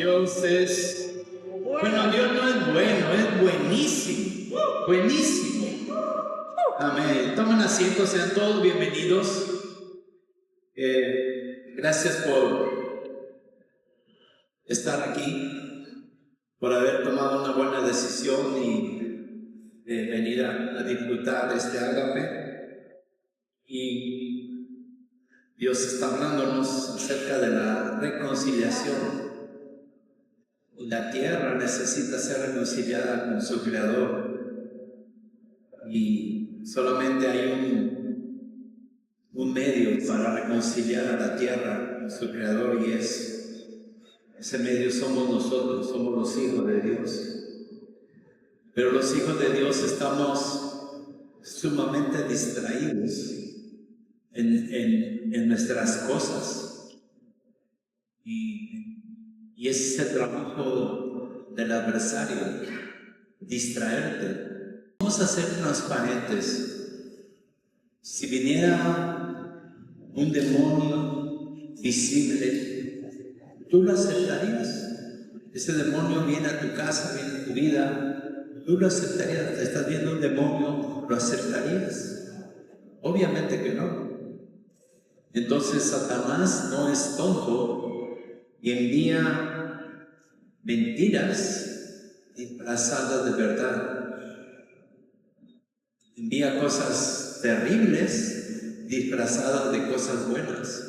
Dios es... Bueno, Dios no es bueno, es buenísimo. Buenísimo. Amén. Tomen asiento, sean todos bienvenidos. Gracias por estar aquí, por haber tomado una buena decisión y venir a disfrutar de este ágape. Y Dios está hablándonos acerca de la reconciliación. La tierra necesita ser reconciliada con su Creador y solamente hay un medio para reconciliar a la tierra con su Creador, y ese medio somos nosotros, somos los hijos de Dios. Pero los hijos de Dios estamos sumamente distraídos en nuestras cosas, y ese es el trabajo del adversario, distraerte. Vamos a ser transparentes. Si viniera un demonio visible, ¿tú lo aceptarías? Ese demonio viene a tu casa, viene a tu vida, ¿tú lo aceptarías? ¿Estás viendo un demonio? ¿Lo aceptarías? Obviamente que no. Entonces Satanás no es tonto y envía mentiras disfrazadas de verdad. Envía cosas terribles disfrazadas de cosas buenas.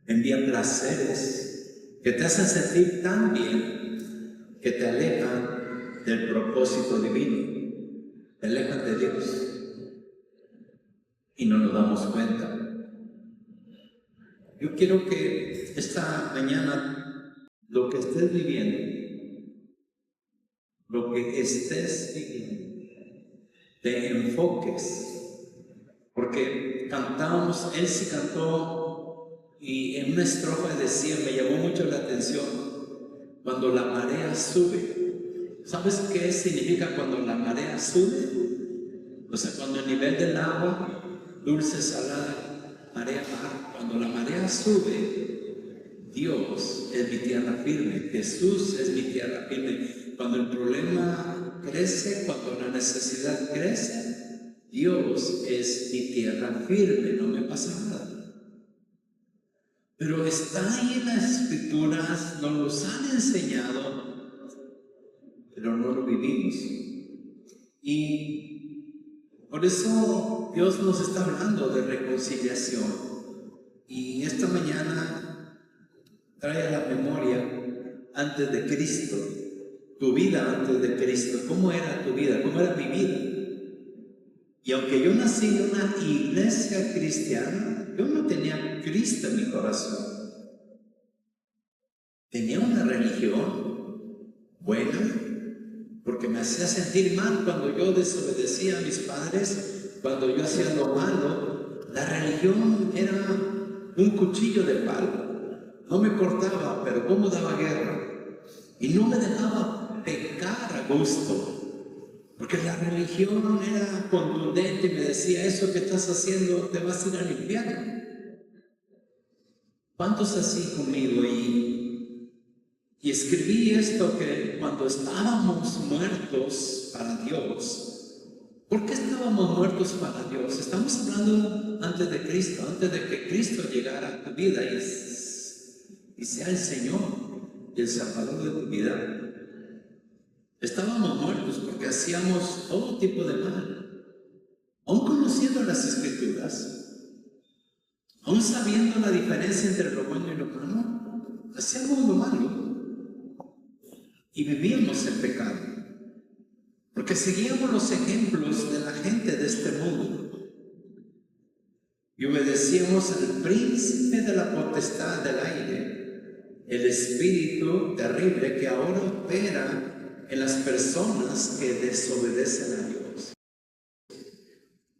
Envía placeres que te hacen sentir tan bien que te alejan del propósito divino, te alejan de Dios y no nos damos cuenta. Yo quiero que esta mañana, lo que estés viviendo, te enfoques, porque cantábamos, él sí cantó, y en una estrofa decía, me llamó mucho la atención, cuando la marea sube. ¿Sabes qué significa cuando la marea sube? O sea, cuando el nivel del agua, dulce, salada, marea baja, cuando la marea sube, Dios es mi tierra firme, Jesús es mi tierra firme. Cuando el problema crece, cuando la necesidad crece, Dios es mi tierra firme, no me pasa nada. Pero está ahí en las Escrituras, nos los han enseñado, pero no lo vivimos. Y por eso Dios nos está hablando de reconciliación. Y esta mañana trae a la memoria antes de Cristo, tu vida antes de Cristo. ¿Cómo era tu vida? ¿Cómo era mi vida? Y aunque yo nací en una iglesia cristiana, yo no tenía Cristo en mi corazón. Tenía una religión buena, porque me hacía sentir mal cuando yo desobedecía a mis padres, cuando yo hacía lo malo. La religión era un cuchillo de palo. No me cortaba, pero cómo daba guerra. Y no me dejaba pecar a gusto, porque la religión era contundente y me decía, eso que estás haciendo te vas a ir al infierno. ¿Cuántos así conmigo? Y escribí esto, que cuando estábamos muertos para Dios. ¿Por qué estábamos muertos para Dios? Estamos hablando antes de Cristo, antes de que Cristo llegara a tu vida y sea el Señor y el Salvador de tu vida. Estábamos muertos porque hacíamos todo tipo de mal. Aún conociendo las Escrituras, aún sabiendo la diferencia entre lo bueno y lo malo, hacíamos lo malo. Y vivíamos en pecado, porque seguíamos los ejemplos de la gente de este mundo y obedecíamos al príncipe de la potestad del aire, el espíritu terrible que ahora opera en las personas que desobedecen a Dios.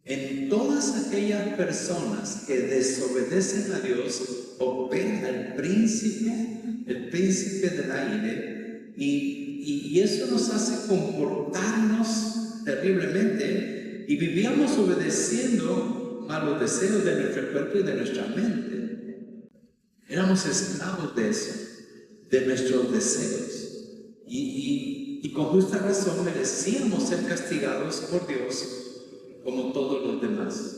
En todas aquellas personas que desobedecen a Dios opera el príncipe del aire. Y eso nos hace comportarnos terriblemente, y vivíamos obedeciendo a los deseos de nuestro cuerpo y de nuestra mente. Éramos esclavos de eso, de nuestros deseos. Y con justa razón merecíamos ser castigados por Dios como todos los demás,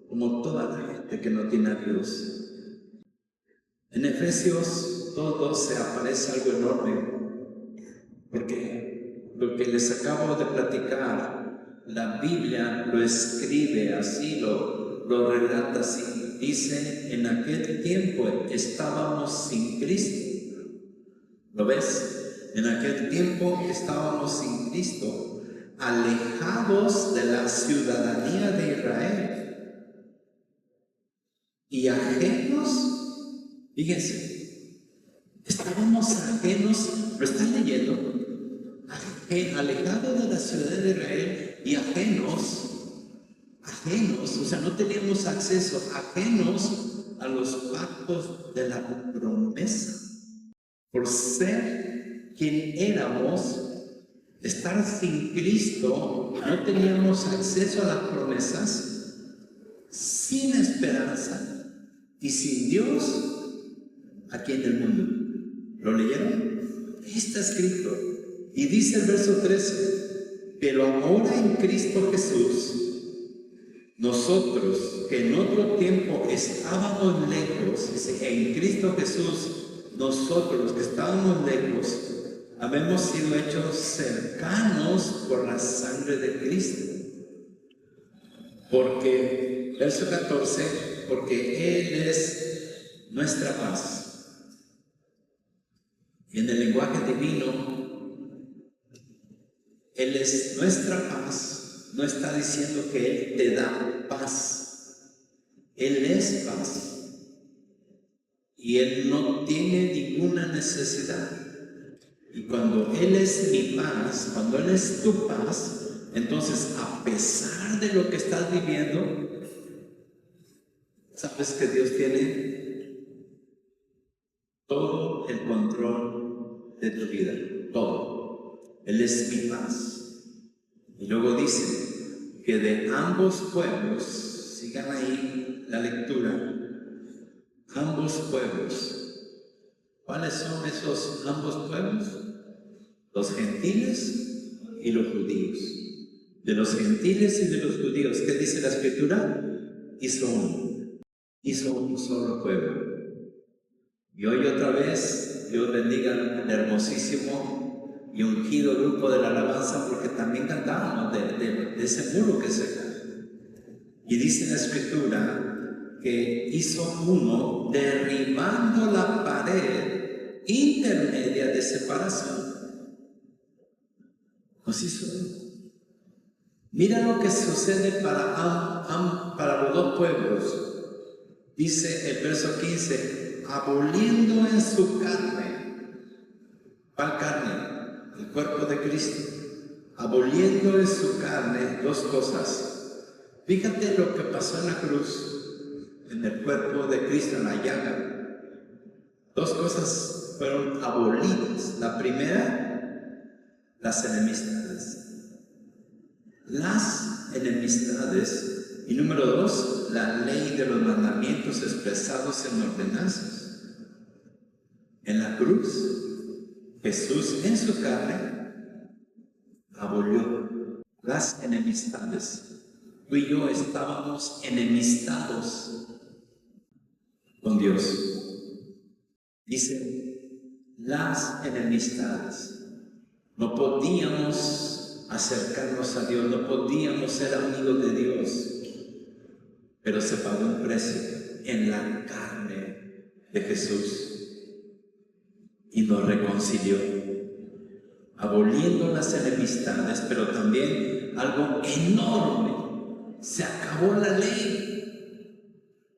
como toda la gente que no tiene a Dios. En Efesios 2:12 aparece algo enorme, porque lo que les acabo de platicar, la Biblia lo escribe así, lo relata así. Dice, en aquel tiempo estábamos sin Cristo. ¿Lo ves? En aquel tiempo estábamos sin Cristo, alejados de la ciudadanía de Israel y ajenos, fíjense, estábamos ajenos, ¿lo están leyendo? Alejados de la ciudadanía de Israel y ajenos, o sea, no teníamos acceso, ajenos a los pactos de la promesa. Por ser quien éramos, estar sin Cristo, no teníamos acceso a las promesas, sin esperanza y sin Dios aquí en el mundo. ¿Lo leyeron? Está escrito. Y dice el verso 13, pero ahora en Cristo Jesús, nosotros que en otro tiempo estábamos lejos, dice, en Cristo Jesús, nosotros los que estábamos lejos, habemos sido hechos cercanos por la sangre de Cristo. Porque, verso 14, porque Él es nuestra paz. Y en el lenguaje divino, Él es nuestra paz. No está diciendo que Él te da paz. Él es paz. Y Él no tiene ninguna necesidad. Y cuando Él es mi paz, cuando Él es tu paz, entonces a pesar de lo que estás viviendo, sabes que Dios tiene todo el control de tu vida, todo. Él es mi paz. Y luego dice que de ambos pueblos, sigan ahí la lectura, ambos pueblos. ¿Cuáles son esos ambos pueblos? Los gentiles y los judíos. De los gentiles y de los judíos, ¿qué dice la Escritura? Hizo un solo pueblo. Y hoy otra vez, Dios bendiga al hermosísimo y ungido grupo de la alabanza, porque también cantábamos de ese muro que se cae. Y dice la Escritura que hizo uno derribando la pared intermedia de separación. Nos hizo uno. Mira lo que sucede para los dos pueblos. Dice el verso 15, aboliendo en su carne. ¿Cuál carne? El cuerpo de Cristo. Aboliendo en su carne dos cosas. Fíjate lo que pasó en la cruz, en el cuerpo de Cristo, en la llaga. Dos cosas fueron abolidas. La primera, las enemistades. Las enemistades. Y número dos, la ley de los mandamientos expresados en ordenanzas. En la cruz, Jesús en su carne abolió las enemistades. Tú y yo estábamos enemistados con Dios. Dice, las enemistades. No podíamos acercarnos a Dios, no podíamos ser amigos de Dios, pero se pagó un precio en la carne de Jesús y nos reconcilió, aboliendo las enemistades, pero también algo enorme: se acabó la ley.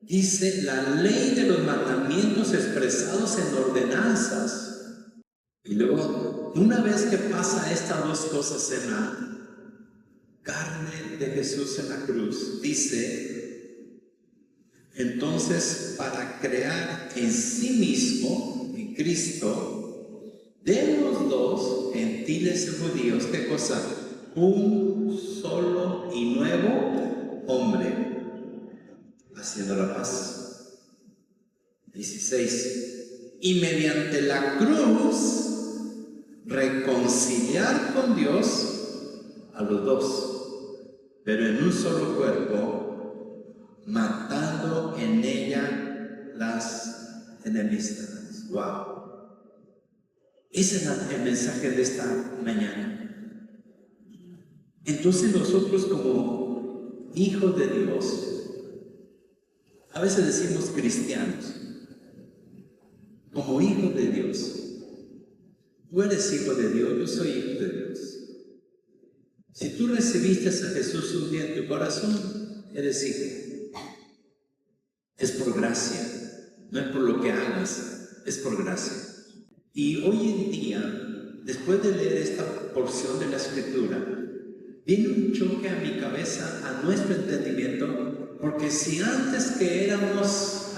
Dice la ley de los mandamientos expresados en ordenanzas. Y luego, una vez que pasa estas dos cosas en la carne de Jesús en la cruz, dice, entonces, para crear en sí mismo, en Cristo, de los dos, gentiles y judíos, ¿qué cosa? Un solo y nuevo hombre, haciendo la paz. 16. y mediante la cruz reconciliar con Dios a los dos, pero en un solo cuerpo, matando en ella las enemistades. ¡Wow! Ese es el mensaje de esta mañana. Entonces nosotros como hijos de Dios, a veces decimos cristianos, como hijos de Dios. Tú eres hijo de Dios, yo soy hijo de Dios. Si tú recibiste a Jesús un día en tu corazón, eres hijo. Es por gracia, no es por lo que hagas, es por gracia. Y hoy en día, después de leer esta porción de la Escritura, viene un choque a mi cabeza, a nuestro entendimiento, porque si antes que éramos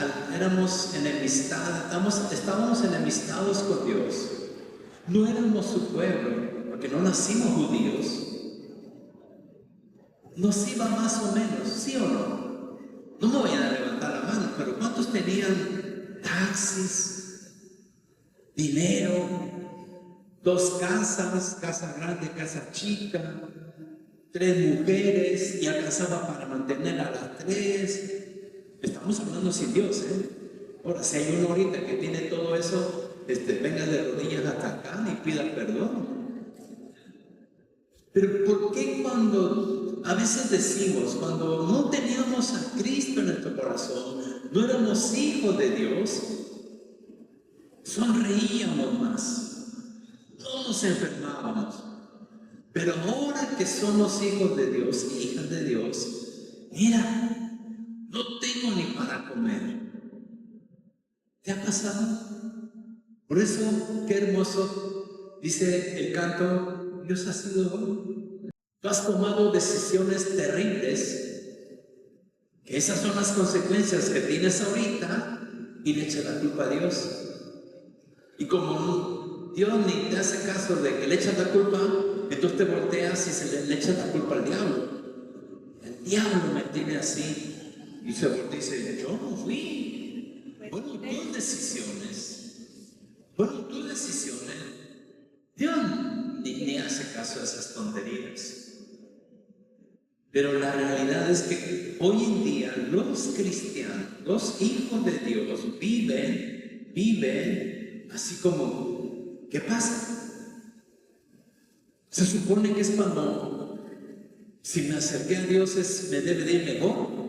enemistados, estábamos enemistados con Dios, no éramos su pueblo, porque no nacimos judíos, nos iba más o menos, ¿sí o no? No me voy a levantar la mano, pero ¿cuántos tenían taxis, dinero, 2 casas, casa grande, casa chica, 3 mujeres y alcanzaba para mantener a las 3? Estamos hablando sin Dios, ¿eh? Ahora, si hay uno ahorita que tiene todo eso, venga de rodillas hasta acá y pida perdón. Pero ¿por qué cuando a veces decimos, cuando no teníamos a Cristo en nuestro corazón, no éramos hijos de Dios, sonreíamos más, no nos enfermábamos? Pero ahora que somos hijos de Dios, hijas de Dios, mira, no tengo ni para comer. ¿Te ha pasado? Por eso, qué hermoso, dice el canto, Dios ha sido bueno. Tú has tomado decisiones terribles, que esas son las consecuencias que tienes ahorita, y le echas la culpa a Dios. Y como Dios ni te hace caso de que le echas la culpa, entonces te volteas y le echas la culpa al diablo. El diablo me tiene así. Y se voltea y dice, yo no fui. Bueno, tus decisiones. Bueno, tus decisiones. Dios ni hace caso a esas tonterías. Pero la realidad es que hoy en día los cristianos, los hijos de Dios, viven así como, ¿qué pasa? Se supone que es cuando, si me acerqué a Dios, me debe de ir mejor.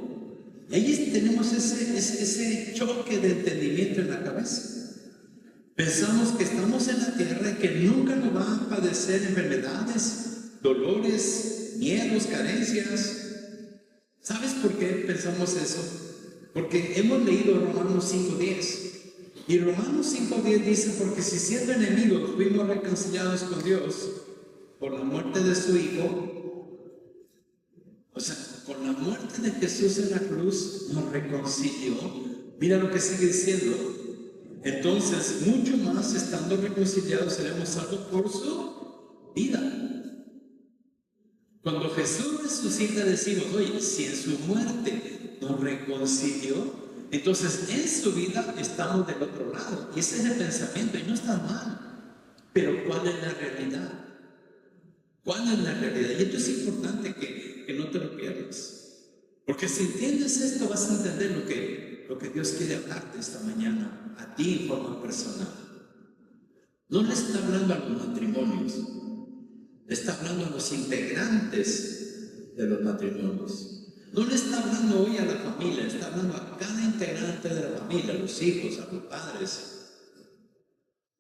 Y ahí tenemos ese choque de entendimiento en la cabeza. Pensamos que estamos en la tierra y que nunca nos van a padecer enfermedades, dolores, miedos, carencias. ¿Sabes por qué pensamos eso? Porque hemos leído Romanos 5:10. Y Romanos 5:10 dice, porque si siendo enemigos fuimos reconciliados con Dios por la muerte de su Hijo, o sea, con la muerte de Jesús en la cruz nos reconcilió. Mira lo que sigue diciendo. Entonces, mucho más estando reconciliados seremos salvos por su vida. Cuando Jesús resucita decimos, oye, si en su muerte nos reconcilió, entonces en su vida estamos del otro lado. Y ese es el pensamiento y no está mal. Pero ¿cuál es la realidad? ¿Cuál es la realidad? Y esto es importante que no te lo pierdas. Porque si entiendes esto vas a entender lo que Dios quiere hablarte esta mañana, a ti en forma personal. No le está hablando a los matrimonios, le está hablando a los integrantes de los matrimonios. No le está hablando hoy a la familia, le está hablando a cada integrante de la familia, a los hijos, a los padres,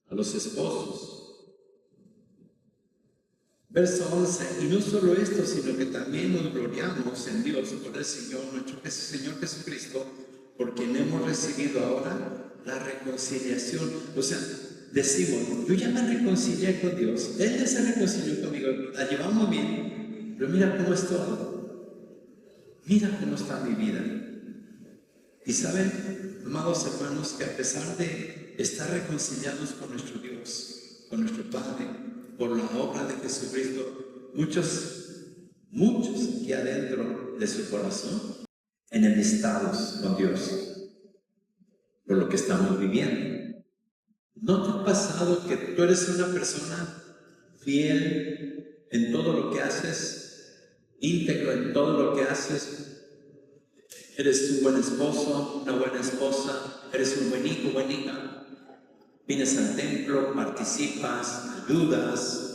a los esposos. Verso 11, y no solo esto, sino que también nos gloriamos en Dios por el Señor, nuestro Señor Jesucristo, por quien hemos recibido ahora la reconciliación. O sea, decimos, yo ya me reconcilié con Dios, Él ya se reconcilió conmigo, la llevamos bien, pero mira cómo estoy, mira cómo está mi vida. Y saben, amados hermanos, que a pesar de estar reconciliados con nuestro Dios, con nuestro Padre, por la obra de Jesucristo, muchos que adentro de su corazón, enemistados con Dios, por lo que estamos viviendo. ¿No te ha pasado que tú eres una persona fiel en todo lo que haces, íntegro en todo lo que haces? Eres un buen esposo, una buena esposa, eres un buen hijo, buena hija. Vienes al templo, participas, ayudas.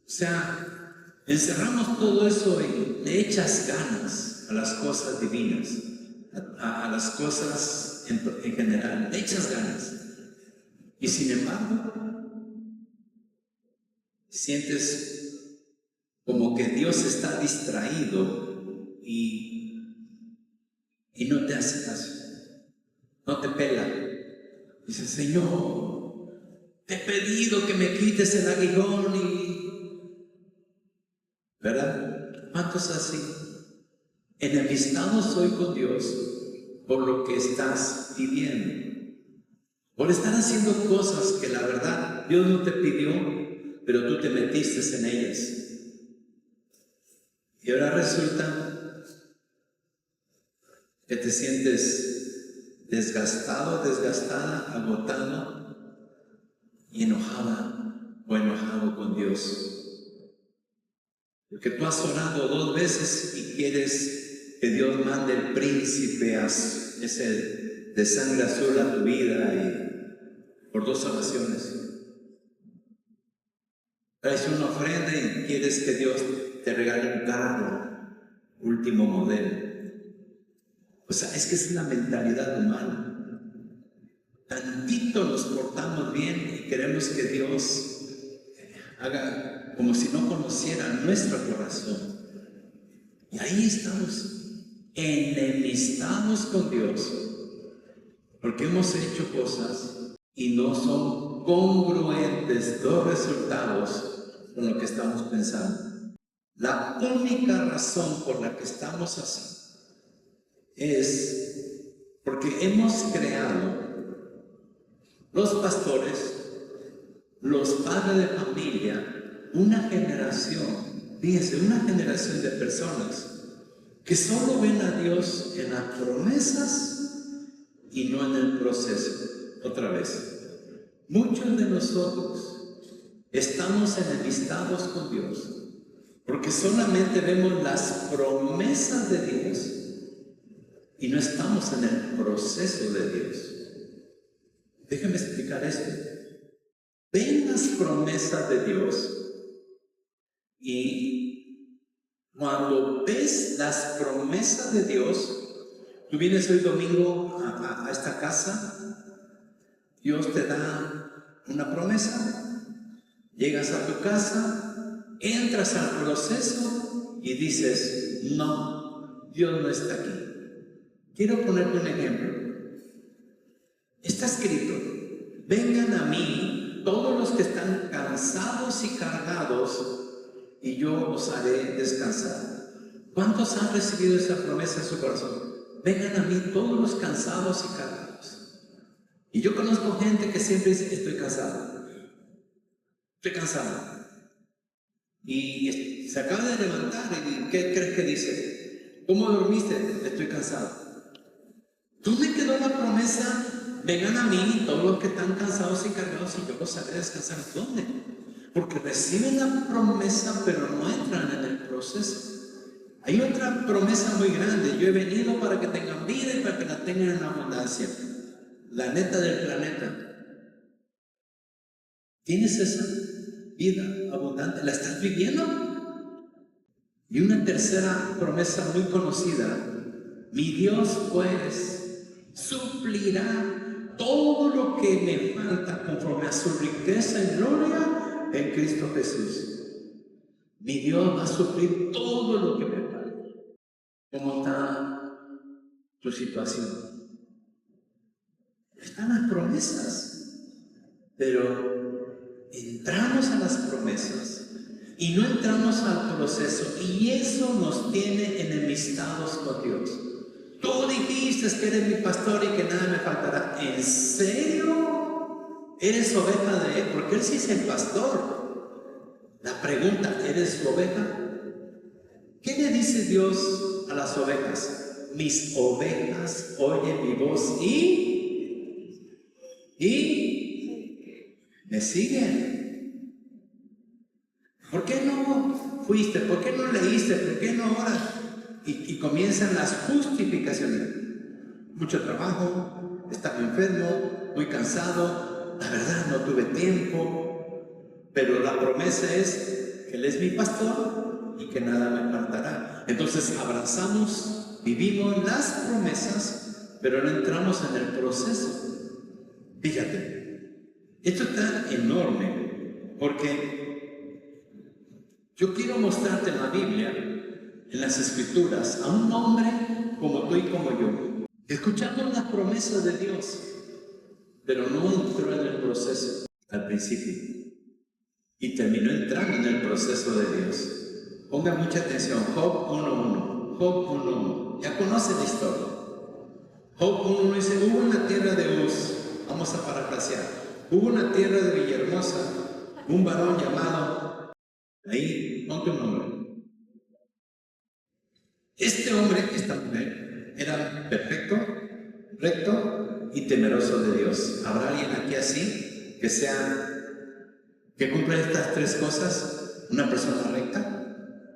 O sea, encerramos todo eso y le echas ganas a las cosas divinas, a las cosas en general, le echas ganas. Y sin embargo, sientes como que Dios está distraído y no te hace caso, no te pela. Dice: Señor, te he pedido que me quites el aguijón ¿verdad? ¿Cuántos así? Enemistados soy con Dios por lo que estás pidiendo, por estar haciendo cosas que la verdad Dios no te pidió, pero tú te metiste en ellas. Y ahora resulta que te sientes desgastado, desgastada, agotado y enojada o enojado con Dios. Porque tú has orado 2 veces y quieres que Dios mande el príncipe ese de sangre azul a tu vida, y por 2 oraciones. Traes una ofrenda y quieres que Dios te regale un carro último modelo. O sea, es que es la mentalidad humana. Tantito nos portamos bien y queremos que Dios haga como si no conociera nuestro corazón. Y ahí estamos, enemistados con Dios, porque hemos hecho cosas y no son congruentes los resultados con lo que estamos pensando. La única razón por la que estamos así es porque hemos creado, los pastores, los padres de familia, una generación, fíjense, una generación de personas que solo ven a Dios en las promesas y no en el proceso. Otra vez, muchos de nosotros estamos enemistados con Dios porque solamente vemos las promesas de Dios y no estamos en el proceso de Dios. Déjenme explicar esto. Ven las promesas de Dios y cuando ves las promesas de Dios, tú vienes hoy domingo a esta casa, Dios te da una promesa, llegas a tu casa, entras al proceso y dices: no, Dios no está aquí. Quiero ponerte un ejemplo. Está escrito: vengan a mí todos los que están cansados y cargados, y yo os haré descansar. ¿Cuántos han recibido esa promesa en su corazón? Vengan a mí todos los cansados y cargados. Y yo conozco gente que siempre dice: estoy cansado, estoy cansado. Y se acaba de levantar y ¿qué crees que dice? ¿Cómo dormiste? Estoy cansado. ¿Dónde quedó la promesa? Vengan a mí todos los que están cansados y cargados y yo los haré descansar. ¿Dónde? Porque reciben la promesa pero no entran en el proceso. Hay otra promesa muy grande: yo he venido para que tengan vida y para que la tengan en abundancia. La neta del planeta. ¿Tienes esa vida abundante? ¿La estás viviendo? Y una tercera promesa muy conocida: mi Dios pues suplirá todo lo que me falta conforme a su riqueza en gloria en Cristo Jesús. Mi Dios va a suplir todo lo que me falta. ¿Cómo está tu situación? Están las promesas, pero entramos a las promesas y no entramos al proceso, y eso nos tiene enemistados con Dios. Tú dijiste que eres mi pastor y que nada me faltará. ¿En serio? ¿Eres oveja de Él? Porque Él sí es el pastor. La pregunta: ¿eres su oveja? ¿Qué le dice Dios a las ovejas? Mis ovejas oyen mi voz y y me siguen. ¿Por qué no fuiste? ¿Por qué no leíste? ¿Por qué no oras? Y comienzan las justificaciones. Mucho trabajo, estaba enfermo, muy cansado, la verdad no tuve tiempo, pero la promesa es que Él es mi pastor y que nada me faltará. Entonces abrazamos, vivimos las promesas, pero no entramos en el proceso. Fíjate, esto está enorme, porque yo quiero mostrarte en la Biblia, en las Escrituras, a un hombre como tú y como yo. Escuchamos las promesas de Dios, pero no entró en el proceso al principio y terminó entrando en el proceso de Dios. Ponga mucha atención, Job 1.1, Job 1.1, ya conoce la historia. Job 1.1 dice, hubo en la tierra de Uz, vamos a parafrasear, hubo una tierra de Villahermosa, un varón llamado, ahí, ponte un nombre. Este hombre, esta mujer, era perfecto, recto y temeroso de Dios. ¿Habrá alguien aquí así que cumpla estas tres cosas? Una persona recta,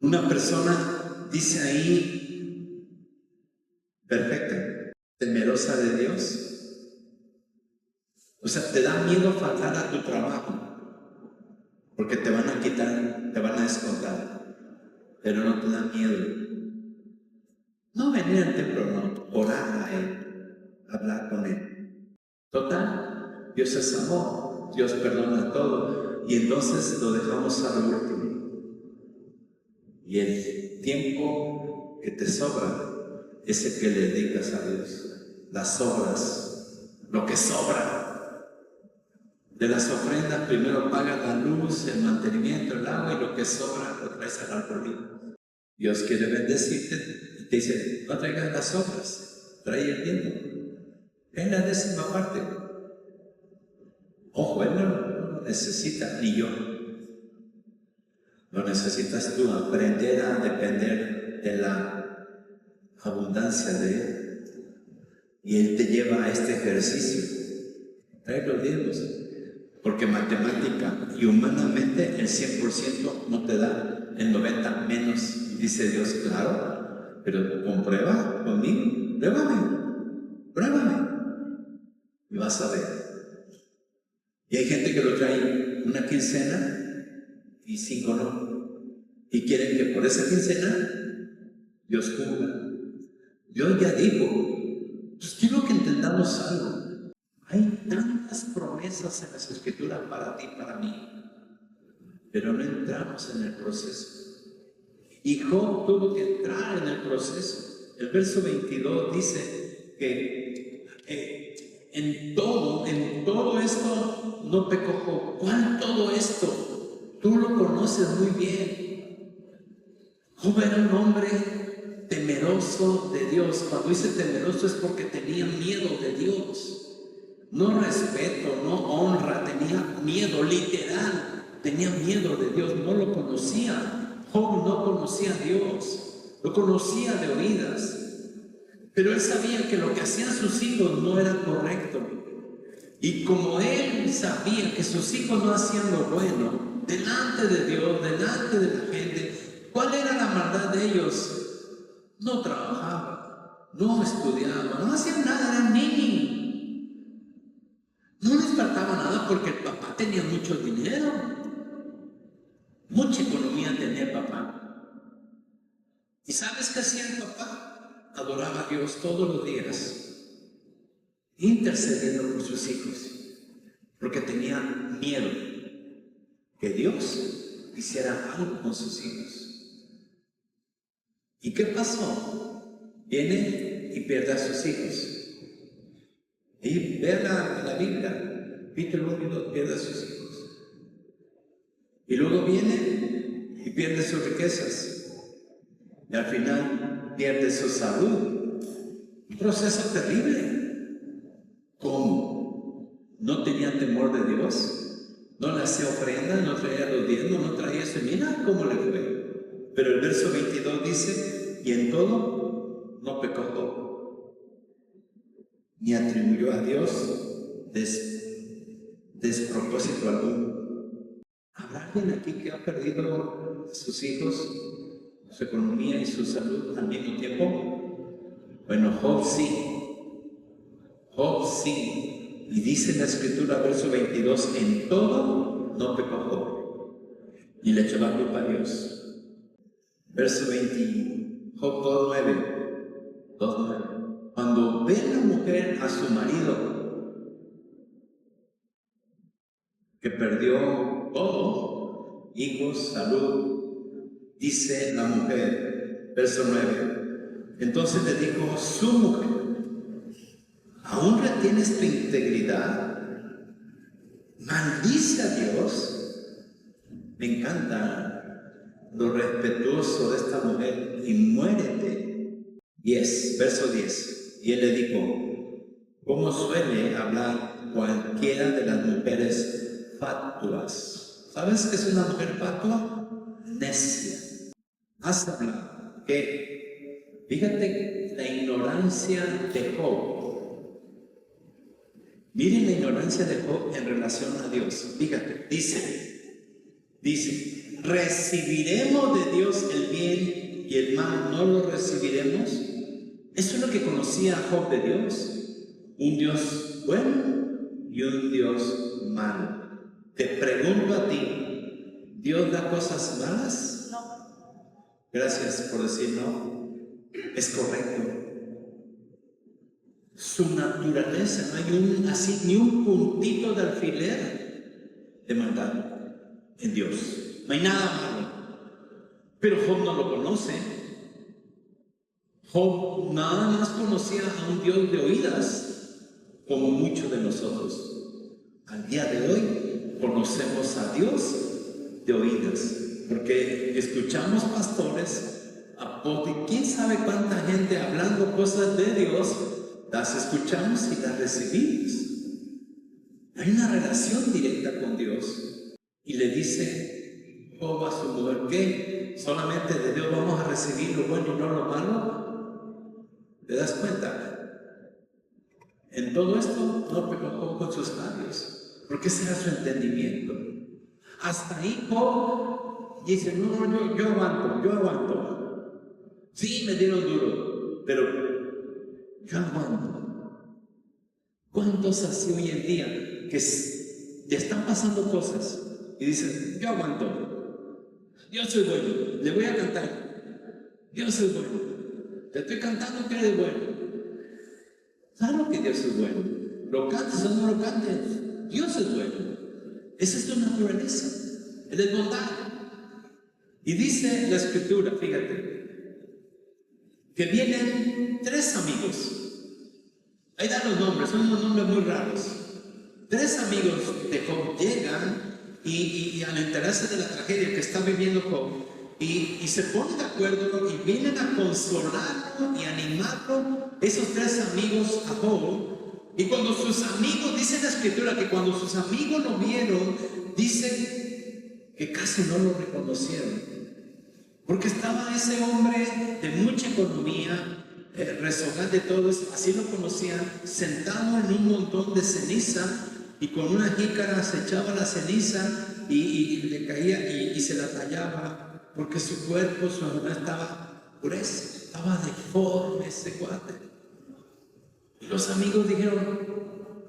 una persona, dice ahí, perfecta, temerosa de Dios. O sea, te da miedo faltar a tu trabajo, porque te van a quitar, te van a descontar, pero no te da miedo. No venir al templo, no, orar a Él, hablar con Él. Total, Dios es amor, Dios perdona todo, y entonces lo dejamos a lo último. Y el tiempo que te sobra es el que le dedicas a Dios. Las obras, lo que sobra. De las ofrendas primero pagas la luz, el mantenimiento, el agua, y lo que sobra lo traes al arbolito. Dios quiere bendecirte y te dice, no traigas las obras, trae el diezmo. Es la 10ª parte. Ojo, Él no lo necesita, ni yo. Lo necesitas tú, aprender a depender de la abundancia de Él. Y Él te lleva a este ejercicio. Trae los diezmos. Porque matemática y humanamente el 100% no te da, el 90% menos. Dice Dios, claro, pero comprueba conmigo, pruébame, y vas a ver. Y hay gente que lo trae una quincena y 5 no, y quieren que por esa quincena Dios cumpla. Dios ya dijo, pues quiero que entendamos algo. Hay tantas promesas en las Escrituras para ti, para mí, pero no entramos en el proceso. Y Job tuvo que entrar en el proceso. El verso 22 dice que en todo esto no pecó Job. ¿Cuál todo esto? Tú lo conoces muy bien. Job era un hombre temeroso de Dios. Cuando dice temeroso es porque tenía miedo de Dios. No respeto, no honra, tenía miedo, literal. Tenía miedo de Dios, no lo conocía. Job no conocía a Dios, lo conocía de oídas, pero él sabía que lo que hacían sus hijos no era correcto. Y como él sabía que sus hijos no hacían lo bueno, delante de Dios, delante de la gente, ¿cuál era la maldad de ellos? No trabajaban, no estudiaban, no hacían nada, eran niños. No les faltaba nada porque el papá tenía mucho dinero. Mucha economía tenía el papá. ¿Y sabes qué hacía el papá? Adoraba a Dios todos los días, intercediendo por sus hijos, porque tenía miedo que Dios hiciera algo con sus hijos. ¿Y qué pasó? Viene y pierde a sus hijos. Y vea la Biblia, capítulo 1, pierde a sus hijos. Y luego viene y pierde sus riquezas. Y al final pierde su salud. Un proceso terrible. ¿Cómo? ¿No tenía temor de Dios? ¿No le hacía ofrenda? ¿No traía los diezmos? ¿No traía eso? Mira cómo le fue. Pero el verso 22 dice, y en todo no pecó Job. ni atribuyó a Dios despropósito alguno. ¿Habrá alguien aquí que ha perdido a sus hijos, su economía y su salud al mismo tiempo? Bueno, Job sí. Job sí. Y dice en la Escritura, verso 22, en todo no pecó Job, y le echó la culpa a Dios. Verso 20, Job 2:9. Cuando ve la mujer a su marido, que perdió todo, hijos, salud, dice la mujer, verso 9, entonces le dijo su mujer, ¿aún retienes tu integridad? Maldice a Dios. Me encanta lo respetuoso de esta mujer, y muérete. 10, verso 10. Y él le dijo, ¿cómo suele hablar cualquiera de las mujeres fatuas? ¿Sabes qué es una mujer fatua? Necia. Has hablado. ¿Qué? Fíjate la ignorancia de Job. Miren la ignorancia de Job en relación a Dios. Fíjate, dice, ¿recibiremos de Dios el bien y el mal no lo recibiremos? Eso es lo que conocía Job de Dios, un Dios bueno y un Dios malo. Te pregunto a ti, ¿Dios da cosas malas? No. Gracias por decir no. Es correcto. Su naturaleza, no hay así ni un puntito de alfiler de maldad en Dios. No hay nada malo. Pero Job no lo conoce. Job nada más conocía a un Dios de oídas, como muchos de nosotros. Al día de hoy conocemos a Dios de oídas, porque escuchamos pastores, quién sabe cuánta gente hablando cosas de Dios, las escuchamos y las recibimos. Hay una relación directa con Dios. Y le dice Job a su mujer, ¿qué? ¿Solamente de Dios vamos a recibir lo bueno y no lo malo? ¿Te das cuenta? En todo esto no pecó Job con sus labios, porque ese era su entendimiento. Hasta ahí Job dice, no, yo aguanto. Sí, me dieron duro, pero yo aguanto. ¿Cuántos así hoy en día que le están pasando cosas y dicen, yo aguanto, yo soy bueno, le voy a cantar, yo soy bueno? Te estoy cantando que eres bueno. ¿Sabes lo que Dios es bueno? Lo cantes o no lo cantes, Dios es bueno. Esa es tu naturaleza. Él es bondad. Y dice la Escritura, fíjate, que vienen 3 amigos. Ahí dan los nombres, son unos nombres muy raros. 3 amigos de Job llegan y al enterarse de la tragedia que está viviendo Job, y se ponen de acuerdo y vienen a consolarlo y animarlo, esos 3 amigos a Job. Y cuando sus amigos, dice la Escritura que cuando sus amigos lo vieron, dicen que casi no lo reconocieron, porque estaba ese hombre de mucha economía, rezongante de todo eso, así lo conocían, sentado en un montón de ceniza, y con una jícara se echaba la ceniza y le caía y se la tallaba, porque su cuerpo, su alma estaba grueso, estaba deforme ese cuate. Y los amigos dijeron,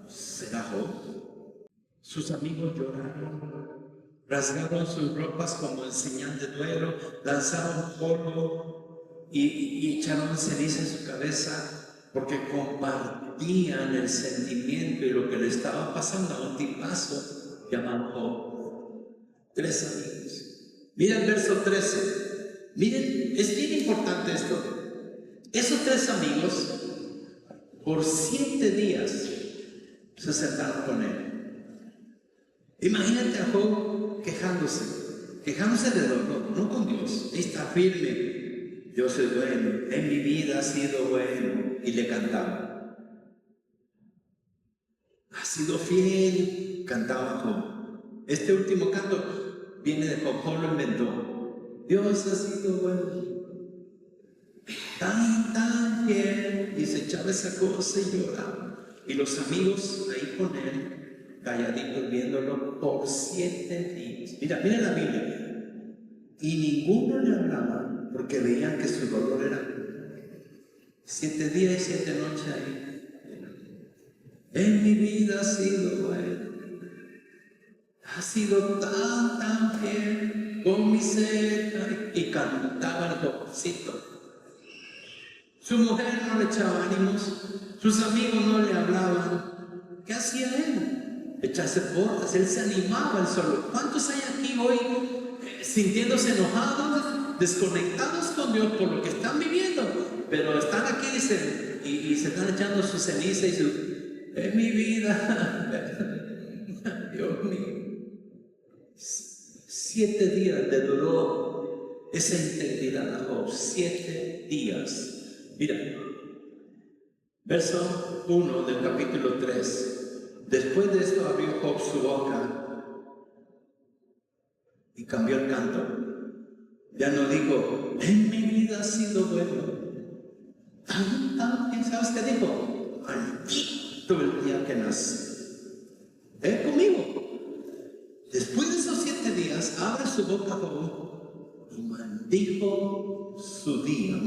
¿será Job? Sus amigos lloraron, rasgaron sus ropas como en señal de duelo, lanzaron polvo y echaron ceniza en su cabeza, porque compartían el sentimiento y lo que le estaba pasando a un tipazo llamado Job. 3 amigos. Mira el verso 13. Miren, es bien importante esto. Esos 3 amigos, por 7 días, se sentaron con él. Imagínate a Job quejándose de dolor, no con Dios. Está firme. Dios es bueno, en mi vida ha sido bueno. Y le cantaba. Ha sido fiel, cantaba Job. Este último canto viene de Job, Job lo inventó. Dios ha sido bueno, tan fiel, y se echaba esa cosa y lloraba. y los amigos ahí con él, calladitos viéndolo por 7 días. Mira la Biblia. Y ninguno le hablaba porque veían que su dolor era 7 días y 7 noches ahí. En mi vida ha sido bueno, ha sido tan fiel con mi ser. Y cantaba el jovencito. Su mujer no le echaba ánimos, sus amigos no le hablaban. ¿Qué hacía él? Echarse porras, él se animaba él solo. ¿Cuántos hay aquí hoy sintiéndose enojados, desconectados con Dios por lo que están viviendo? Pero están aquí, dicen, y se están echando su ceniza y su... En mi vida, Dios mío. 7 días le duró esa integridad a Job, 7 días. Mira, verso 1 del capítulo 3. Después de esto abrió Job su boca y cambió el canto. Ya no dijo, en mi vida ha sido bueno. ¿Sabes qué dijo? Maldito el día que nací. Conmigo. Después de esos 7 días, abre su boca Job y maldijo su día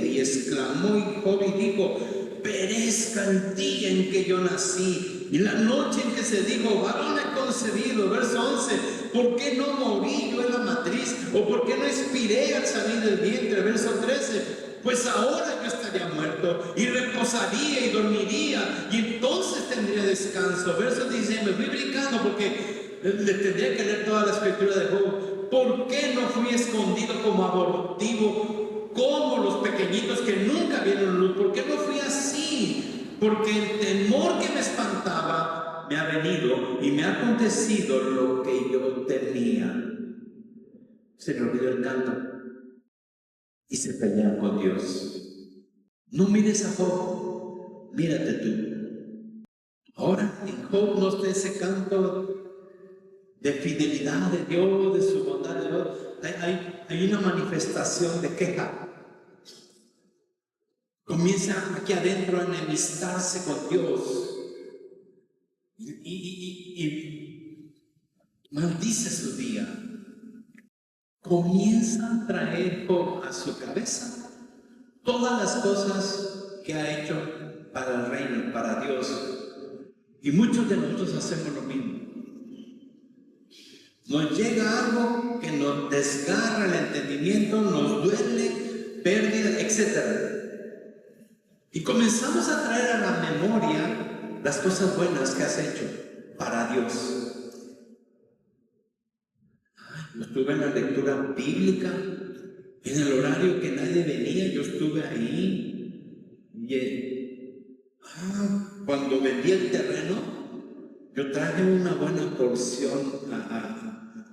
y exclamó y Job y dijo, perezca el día en que yo nací y la noche en que se dijo, varón he concebido. Verso 11, ¿por qué no morí yo en la matriz? ¿O por qué no expiré al salir del vientre? Verso 13, pues ahora yo estaría muerto y reposaría y dormiría y entonces tendría descanso. Verso 16, me fui brincando porque le tendría que leer toda la escritura de Job. ¿Por qué no fui escondido como abortivo, como los pequeñitos que nunca vieron luz? ¿Por qué no fui así? Porque el temor que me espantaba me ha venido y me ha acontecido lo que yo temía. Se me olvidó el canto y se pelean con Dios. No mires a Job, mírate tú. Ahora en Job no está ese canto de fidelidad de Dios, de su bondad de Dios. Hay una manifestación de queja. Comienza aquí adentro a enemistarse con Dios y maldice su día. Comienza a traer a su cabeza todas las cosas que ha hecho para el reino, para Dios. Y muchos de nosotros hacemos lo mismo. Nos llega algo que nos desgarra el entendimiento, nos duele, pérdida, etc. Y comenzamos a traer a la memoria las cosas buenas que has hecho para Dios. Yo estuve en la lectura bíblica, en el horario que nadie venía, yo estuve ahí. Y cuando vendí el terreno, yo traje una buena porción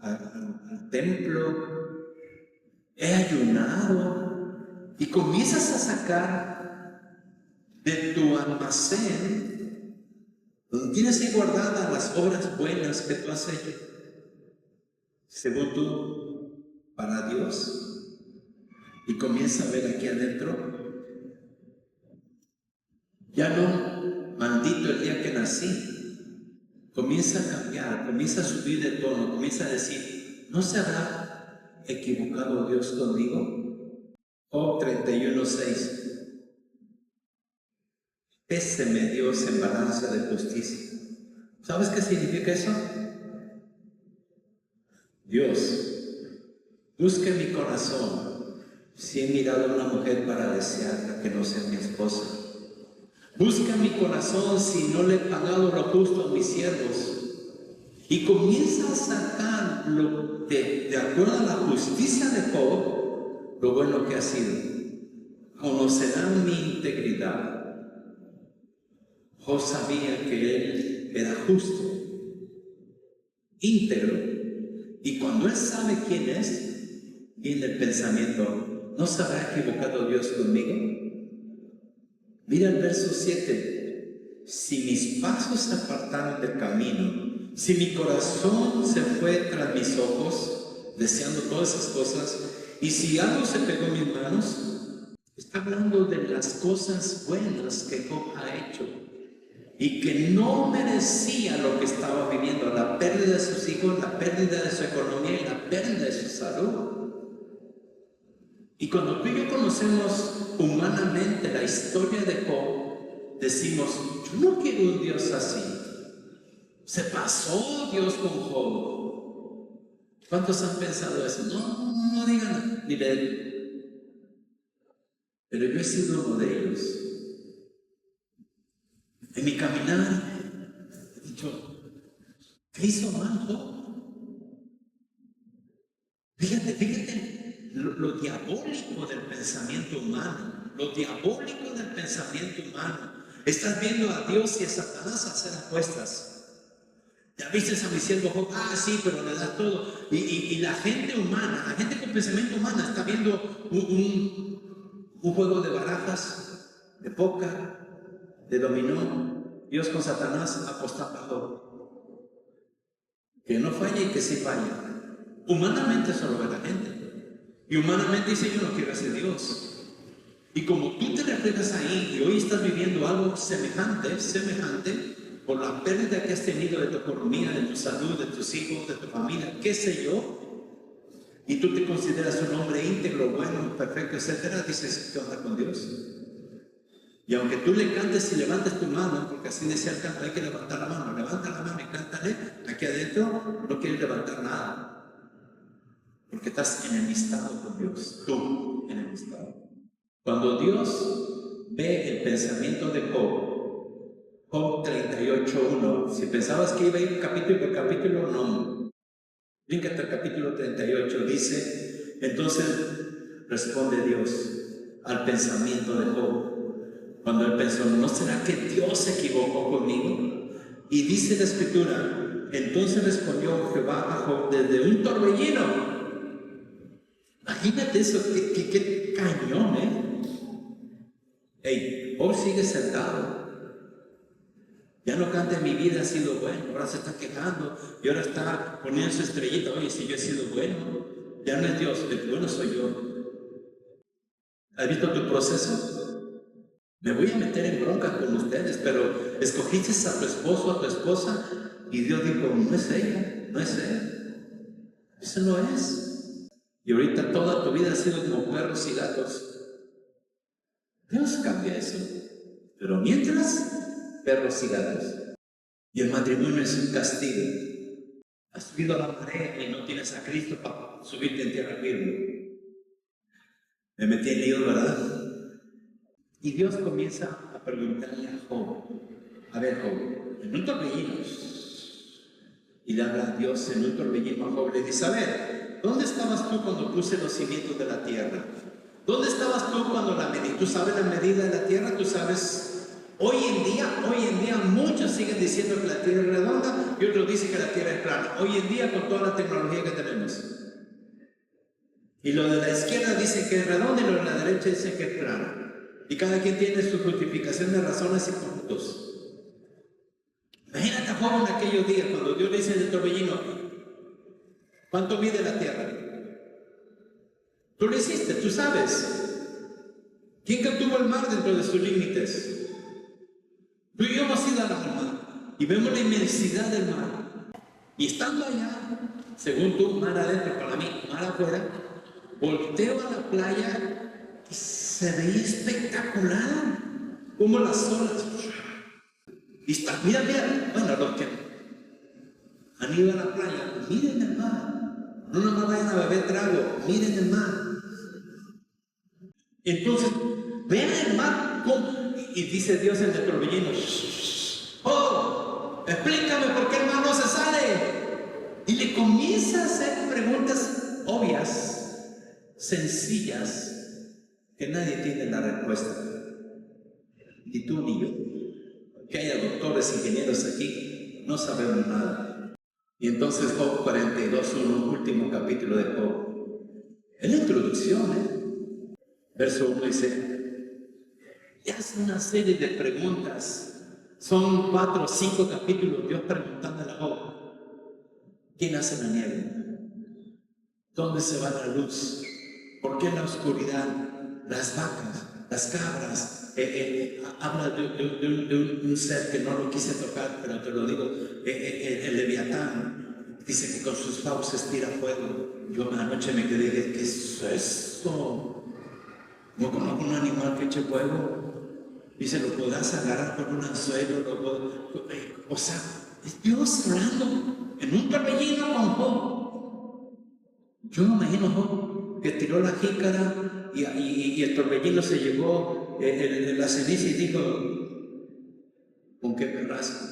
al templo, he ayunado y comienzas a sacar de tu almacén, donde tienes ahí guardadas las obras buenas que tú has hecho, según tú, para Dios, y comienza a ver aquí adentro, ya no, maldito el día que nací. Comienza a cambiar, comienza a subir de tono, comienza a decir, ¿no se habrá equivocado Dios conmigo? Job 31:6. Péseme Dios en balanza de justicia. ¿Sabes qué significa eso? Dios, busque mi corazón si he mirado a una mujer para desearla que no sea mi esposa. Busca mi corazón si no le he pagado lo justo a mis siervos. Y comienza a sacar de acuerdo a la justicia de Job, lo bueno que ha sido. Conocerán mi integridad. Job sabía que él era justo, íntegro. Y cuando él sabe quién es, viene el pensamiento, ¿no se habrá equivocado Dios conmigo? Mira el verso 7. Si mis pasos se apartaron del camino, si mi corazón se fue tras mis ojos, deseando todas esas cosas, y si algo se pegó en mis manos, está hablando de las cosas buenas que Job ha hecho. y que no merecía lo que estaba viviendo, la pérdida de sus hijos, la pérdida de su economía y la pérdida de su salud. Y cuando tú y yo conocemos humanamente la historia de Job, decimos, yo no quiero un Dios así. Se pasó Dios con Job. ¿Cuántos han pensado eso? No digan ni de. Pero yo he sido uno de ellos. En mi caminar he dicho, ¿qué hizo mal Job? Fíjate lo diabólico del pensamiento humano, lo diabólico del pensamiento humano. Estás viendo a Dios y a Satanás hacer apuestas. Ya viste a mi siervo Job, sí, pero le da todo. Y la gente humana, la gente con pensamiento humano está viendo un juego de barajas, de póker, de dominó. Dios con Satanás apostando a Job. Que no falle y que sí falle. Humanamente eso lo ve la gente. Y humanamente dice, yo no quiero ser Dios. Y como tú te reflejas ahí y hoy estás viviendo algo semejante, por la pérdida que has tenido de tu economía, de tu salud, de tus hijos, de tu familia, qué sé yo, y tú te consideras un hombre íntegro, bueno, perfecto, etcétera, dices, ¿qué onda con Dios? Y aunque tú le cantes y levantes tu mano, porque así decía el canto, hay que levantar la mano, levanta la mano y cántale, aquí adentro no quieres levantar nada, porque estás enemistado con Dios, tú enemistado. Cuando Dios ve el pensamiento de Job 38:1, si pensabas que iba a ir capítulo por capítulo, no. Fíjate al capítulo 38, dice, entonces responde Dios al pensamiento de Job. Cuando él pensó, ¿no será que Dios se equivocó conmigo? Y dice la Escritura, entonces respondió Jehová a Job desde un torbellino. Imagínate eso, qué cañón, Job sigue sentado. Ya no canta, mi vida ha sido buena, ahora se está quejando y ahora está poniendo su estrellita. Oye, si yo he sido bueno, ya no es Dios, el bueno soy yo. ¿Has visto tu proceso? Me voy a meter en bronca con ustedes, pero escogiste a tu esposo, a tu esposa, y Dios dijo, no es ella, no es él, eso no es. Y ahorita toda tu vida ha sido como perros y gatos. Dios cambia eso, pero mientras, perros y gatos. Y el matrimonio es un castigo. Has subido a la marea y no tienes a Cristo para subirte en tierra firme. Me metí en lío, ¿verdad? Y Dios comienza a preguntarle a Job, a ver Job, en un torbellino, y le habla a Dios en un torbellino a Job, le dice, a ver, ¿dónde estabas tú cuando puse los cimientos de la tierra? ¿Dónde estabas tú cuando la medí? ¿Tú sabes la medida de la tierra? ¿Tú sabes? Hoy en día muchos siguen diciendo que la tierra es redonda y otros dicen que la tierra es plana. Hoy en día con toda la tecnología que tenemos. Y lo de la izquierda dicen que es redonda y lo de la derecha dicen que es plana. Y cada quien tiene su justificación de razones y puntos. Imagínate a Job en aquellos días cuando Dios le dice en el torbellino, ¿cuánto mide la tierra? Tú lo hiciste, tú sabes. ¿Quién capturó el mar dentro de sus límites? Tú y yo hemos ido al mar y vemos la inmensidad del mar. Y estando allá, según tú, mar adentro, para mí, mar afuera, volteo a la playa y se veía espectacular. Como las olas. Y está, mira, bueno, los que han ido a la playa, miren el mar. No nomás vayan a beber trago, miren el mar. Entonces, vean el mar, y dice Dios en el torbellino, oh, explícame por qué el mar no se sale. Y le comienza a hacer preguntas obvias, sencillas, que nadie tiene la respuesta. Ni tú ni yo. Que haya doctores, ingenieros aquí, no sabemos nada. Y entonces Job 42:1, último capítulo de Job. Es la introducción, Verso 1 dice, y hace una serie de preguntas. Son 4 o 5 capítulos Dios preguntándole a Job, ¿quién hace la nieve? ¿Dónde se va la luz? ¿Por qué la oscuridad? Las vacas. las cabras. Habla de un ser que no lo quise tocar, pero te lo digo, el leviatán. Dice que con sus fauces tira fuego. Yo anoche me quedé, ¿qué es esto? No conozco un animal que eche fuego. Dice, lo podrás agarrar con un anzuelo. O sea, es Dios hablando en un torbellino con Job. Yo me imagino Job que tiró la jícara y el torbellino se llevó la ceniza y dijo, ¿con qué me rasco?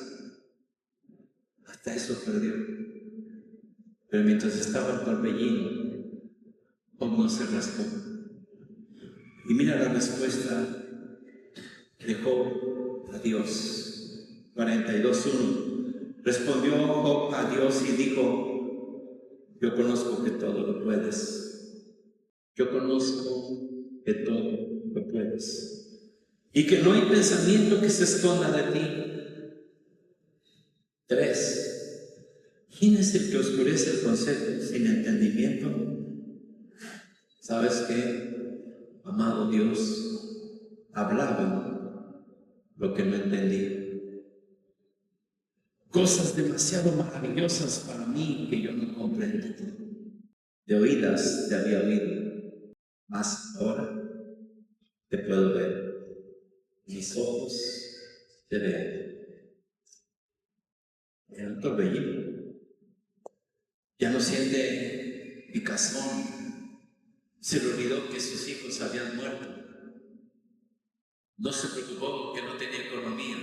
Hasta eso perdió. Pero mientras estaba el torbellino, Job no se rascó. Y mira la respuesta de Job a Dios. 42:1. Respondió Job a Dios y dijo, yo conozco que todo lo puedes. Yo conozco que todo lo puedes. Y que no hay pensamiento que se esconda de ti. 3. ¿Quién es el que oscurece el consejo sin entendimiento? ¿Sabes qué? Amado Dios, hablaba lo que no entendía. Cosas demasiado maravillosas para mí que yo no comprendí. De oídas te había oído, mas ahora te puedo ver. Mis ojos te ven. Era un torbellino. Ya no siente picazón. Se le olvidó que sus hijos habían muerto. No se preocupó que no tenía economía.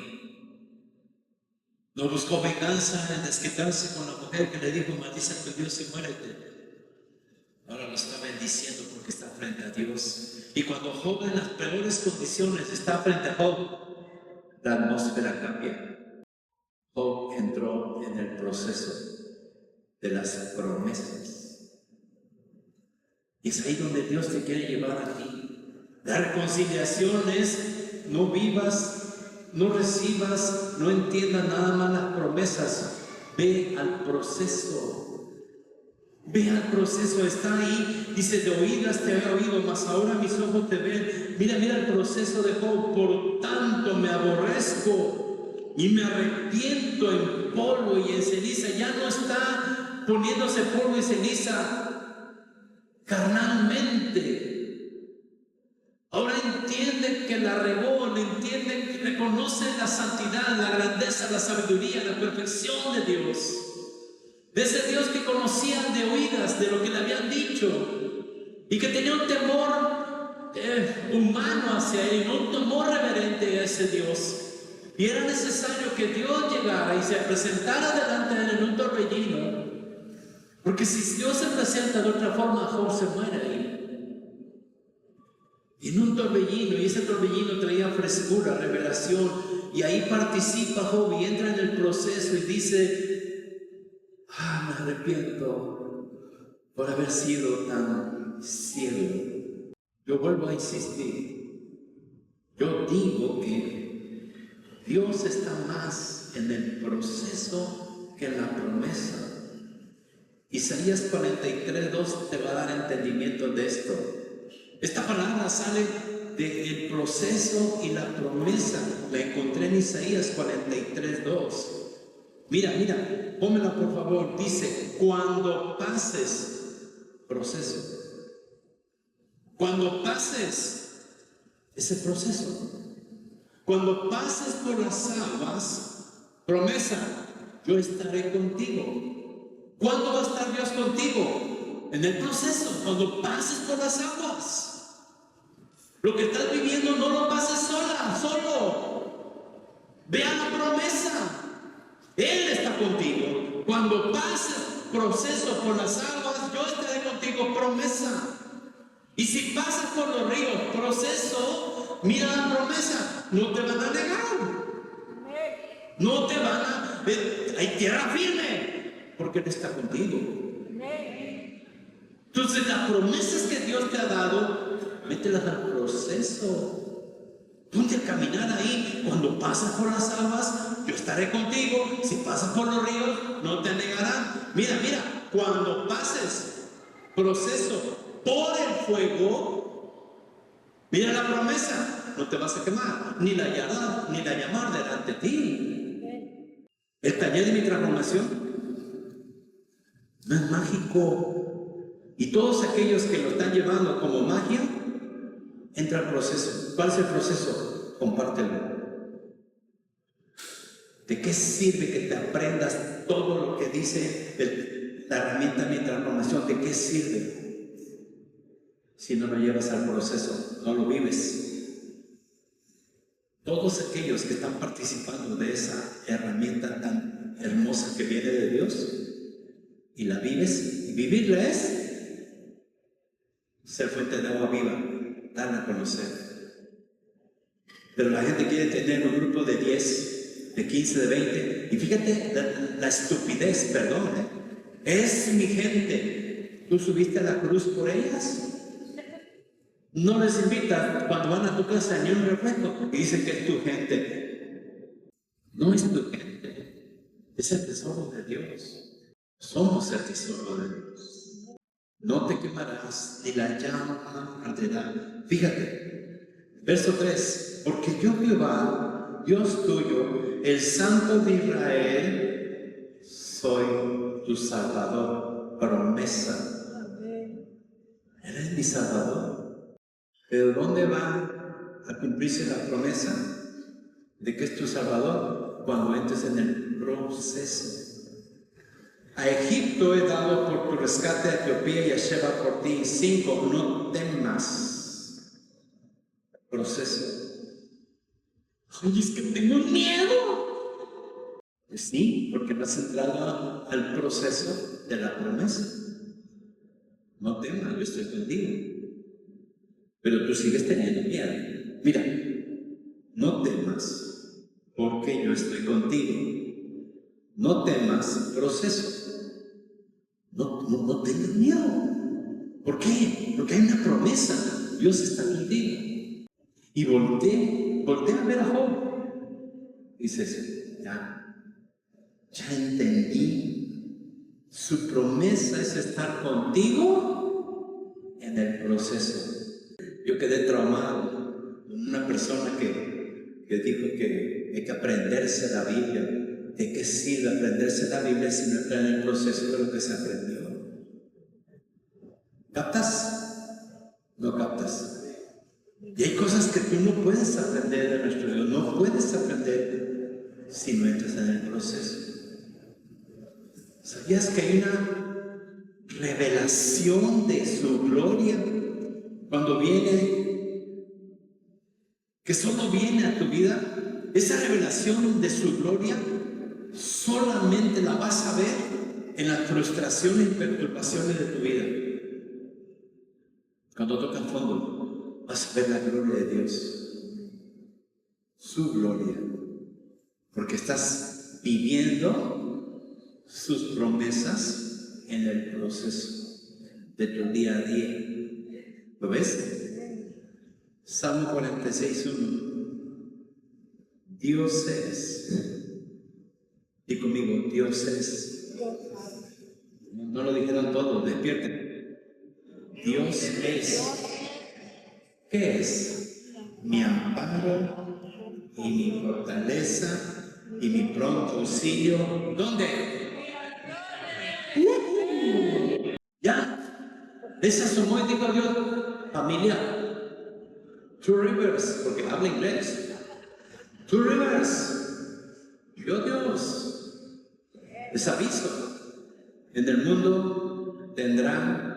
No buscó venganza en desquitarse con la mujer que le dijo, maldice a tu Dios y muérete. Ahora lo está bendiciendo porque está frente a Dios. Y cuando Job en las peores condiciones está frente a Job, la atmósfera cambia. Job entró en el proceso de las promesas. Y es ahí donde Dios te quiere llevar a ti. La reconciliación es no vivas, no recibas, no entiendas nada más las promesas. Ve al proceso. Ve al proceso, está ahí. Dice, de oídas te había oído, mas ahora mis ojos te ven. Mira el proceso de Job. Por tanto me aborrezco y me arrepiento en polvo y en ceniza. Ya no está poniéndose polvo y ceniza carnalmente. Ahora entiende que la regó, entiende que reconoce la santidad, la grandeza, la sabiduría, la perfección de Dios. De ese Dios que conocían de oídas, de lo que le habían dicho, y que tenía un temor humano hacia él, no un temor reverente a ese Dios. Y era necesario que Dios llegara y se presentara delante de él en un torbellino, porque si Dios se presenta de otra forma, Job se muere ahí. En un torbellino, y ese torbellino traía frescura, revelación, y ahí participa Job y entra en el proceso y dice, me arrepiento por haber sido tan ciego. Yo vuelvo a insistir, yo digo que Dios está más en el proceso que en la promesa. Isaías 43:2 te va a dar entendimiento de esto. Esta palabra sale del proceso y la promesa. La encontré en Isaías 43:2. Mira, pónmela por favor. Dice, cuando pases, proceso. Cuando pases ese proceso. Cuando pases por las aguas, promesa, yo estaré contigo. ¿Cuándo va a estar Dios contigo? En el proceso, cuando pases por las aguas. Lo que estás viviendo no lo pases solo. Ve a la promesa. Él está contigo. Cuando pases proceso por las aguas, yo estaré contigo, promesa. Y si pasas por los ríos, proceso, mira la promesa, no te van a negar. No te van a... Hay tierra firme, porque Él está contigo. Entonces las promesas que Dios te ha dado, mételas al proceso. Ponte a caminar ahí. Cuando pasas por las aguas, yo estaré contigo. Si pasas por los ríos, no te negarán. Mira, cuando pases proceso por el fuego, Mira la promesa, no te vas a quemar, ni la llamar delante de ti. El taller de mi transformación no es mágico. Y todos aquellos que lo están llevando como magia, entra al proceso. ¿Cuál es el proceso? Compártelo. ¿De qué sirve que te aprendas todo lo que dice la herramienta de mi transformación? ¿De qué sirve? Si no lo llevas al proceso, no lo vives. Todos aquellos que están participando de esa herramienta tan hermosa que viene de Dios y la vives, y vivirla es ser fuente de agua viva, darla a conocer. Pero la gente quiere tener un grupo de 10, de 15, de 20, y fíjate la estupidez, perdón, es mi gente. ¿Tú subiste a la cruz por ellas? No les invitas cuando van a tu casa ni un refresco y dicen que es tu gente. No es tu gente, es el tesoro de Dios. Somos el tesoro de Dios. No te quemarás ni la llama arderá. Fíjate, verso 3: porque yo, Jehová, Dios tuyo, el Santo de Israel, soy tu Salvador. Promesa. Eres mi Salvador. ¿Pero dónde va a cumplirse la promesa de que es tu Salvador? Cuando entres en el proceso. A Egipto he dado por tu rescate, a Etiopía y a Sheba por ti. 5, no temas. Proceso. Oye, es que tengo miedo. Pues sí, porque no has entrado al proceso de la promesa. No temas, yo estoy contigo. Pero tú sigues teniendo miedo. Mira, no temas, porque yo estoy contigo. No temas, proceso. No tengas miedo. ¿Por qué? Porque hay una promesa. Dios está contigo. Y voltea a ver a Job. Dices, ya entendí. Su promesa es estar contigo en el proceso. Yo quedé traumado. Una persona que dijo que hay que aprenderse la Biblia. ¿De qué sirve aprenderse la Biblia si no está en el proceso de lo que se aprendió? ¿Captas? No captas. Y hay cosas que tú no puedes aprender de nuestro Dios. No puedes aprender si no entras en el proceso. ¿Sabías que hay una revelación de su gloria cuando viene, que solo viene a tu vida? Esa revelación de su gloria solamente la vas a ver en las frustraciones y perturbaciones de tu vida. Cuando toca el fondo, vas a ver la gloria de Dios, su gloria, porque estás viviendo sus promesas en el proceso de tu día a día. ¿Lo ves? Salmo 46:1. Dios es. Y conmigo, Dios es. No lo dijeron todos, despierten. Dios es. ¿Qué es? Mi amparo y mi fortaleza y mi pronto auxilio. ¿Dónde? Ya. Se asomó y dijo a Dios, familia, Two Rivers, porque habla inglés. Two Rivers. Yo Dios. Les aviso. En el mundo tendrán.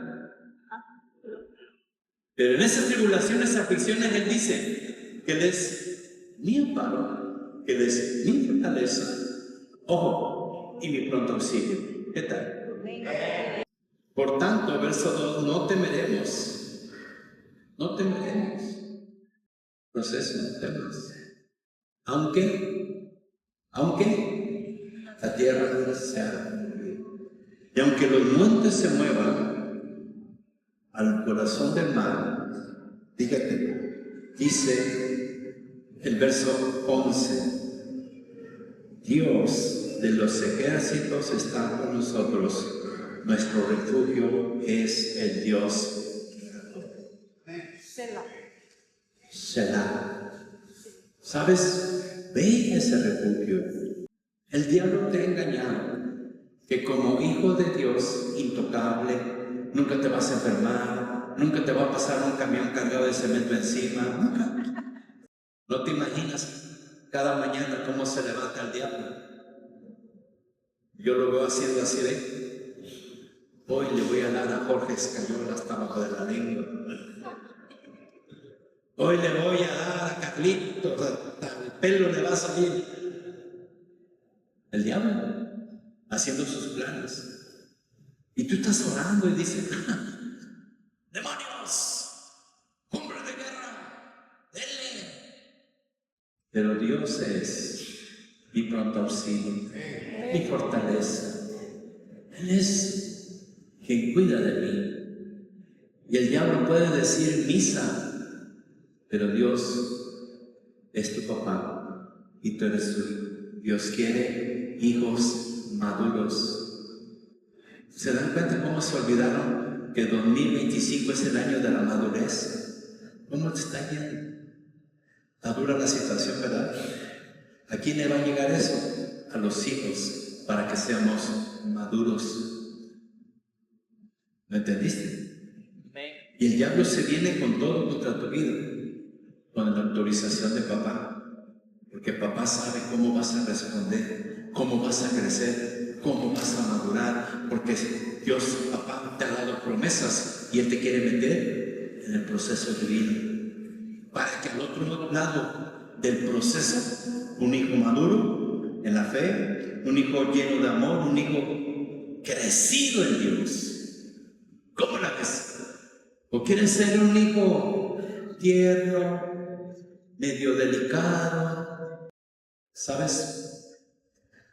Pero en esas tribulaciones, aflicciones, Él dice que Él es mi amparo, que Él es mi fortaleza, ojo, y mi pronto auxilio. ¿Qué tal? Por tanto, verso 2, no temeremos. No temeremos. Proceso, no temas. Aunque la tierra sea movida, y aunque los montes se muevan al corazón del mar, fíjate, dice el verso 11, Dios de los ejércitos está con nosotros, nuestro refugio es el Dios. Selah. ¿Sabes? Ve a ese refugio. El diablo te ha engañado que como hijo de Dios intocable, nunca te vas a enfermar, nunca te va a pasar un camión cargado de cemento encima, nunca. ¿No te imaginas cada mañana cómo se levanta el diablo? Yo lo veo haciendo así de, hoy le voy a dar a Jorge Escayola hasta abajo de la lengua. Hoy le voy a dar a Carlitos, hasta el pelo le va a salir. El diablo, haciendo sus planes. Y tú estás orando y dices, ¡demonios! ¡Hombre de guerra! ¡Denle! Pero Dios es mi pronto auxilio, mi fortaleza. Él es quien cuida de mí. Y el diablo puede decir misa, pero Dios es tu papá y tú eres su hijo. Dios quiere hijos maduros. ¿Se dan cuenta cómo se olvidaron que 2025 es el año de la madurez? ¿Cómo te está yendo? Está dura la situación, ¿verdad? ¿A quién le va a llegar eso? A los hijos, para que seamos maduros. ¿Lo entendiste? Y el diablo se viene con todo contra tu vida, con la autorización de papá. Porque papá sabe cómo vas a responder, cómo vas a crecer, cómo vas a madurar, porque Dios, papá, te ha dado promesas y Él te quiere meter en el proceso de vida. Para que al otro lado del proceso, un hijo maduro en la fe, un hijo lleno de amor, un hijo crecido en Dios. ¿Cómo la ves? ¿O quieres ser un hijo tierno, medio delicado? ¿Sabes?